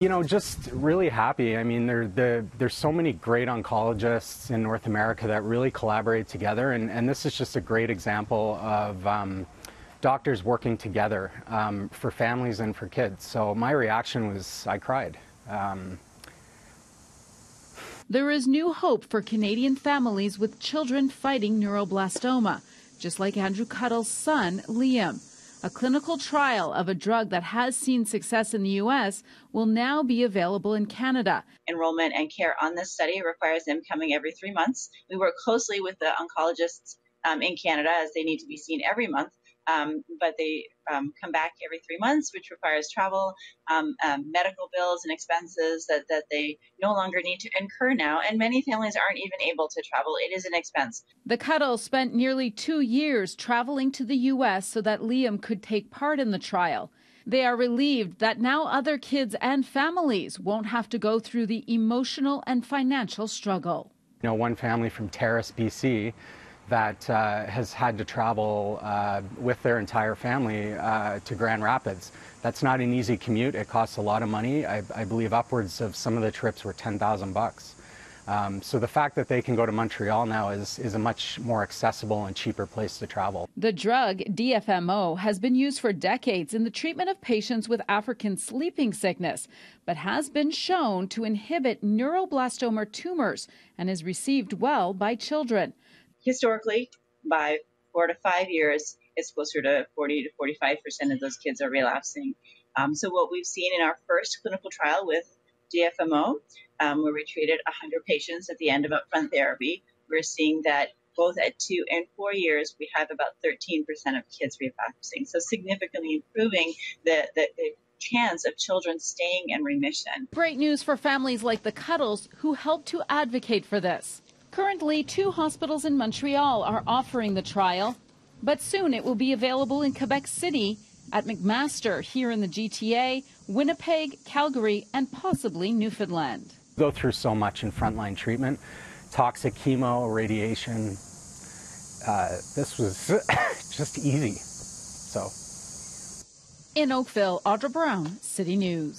You know, just really happy. I mean, there's so many great oncologists in North America that really collaborate together, and this is just a great example of doctors working together for families and for kids. So my reaction was, I cried. There is new hope for Canadian families with children fighting neuroblastoma, just like Andrew Cuddle's son, Liam. A clinical trial of a drug that has seen success in the U.S. will now be available in Canada. Enrollment and care on this study requires them coming every 3 months. We work closely with the oncologists in Canada as they need to be seen every month, but they come back every 3 months, which requires travel, medical bills and expenses that they no longer need to incur now. And many families aren't even able to travel. It is an expense. The Cuddles spent nearly 2 years traveling to the U.S. so that Liam could take part in the trial. They are relieved that now other kids and families won't have to go through the emotional and financial struggle. You know, one family from Terrace, BC, that has had to travel with their entire family to Grand Rapids. That's not an easy commute. It costs a lot of money. I believe upwards of some of the trips were $10,000. So the fact that they can go to Montreal now is a much more accessible and cheaper place to travel. The drug DFMO has been used for decades in the treatment of patients with African sleeping sickness, but has been shown to inhibit neuroblastoma tumors and is received well by children. Historically, by 4 to 5 years, it's closer to 40 to 45% of those kids are relapsing. So what we've seen in our first clinical trial with DFMO, where we treated 100 patients at the end of upfront therapy, we're seeing that both at 2 and 4 years, we have about 13% of kids relapsing. So significantly improving the chance of children staying in remission. Great news for families like the Cuddles who helped to advocate for this. Currently, 2 hospitals in Montreal are offering the trial, but soon it will be available in Quebec City, at McMaster here in the GTA, Winnipeg, Calgary, and possibly Newfoundland. Go through so much in frontline treatment, toxic chemo, radiation. This was just easy. So. In Oakville, Audra Brown, City News.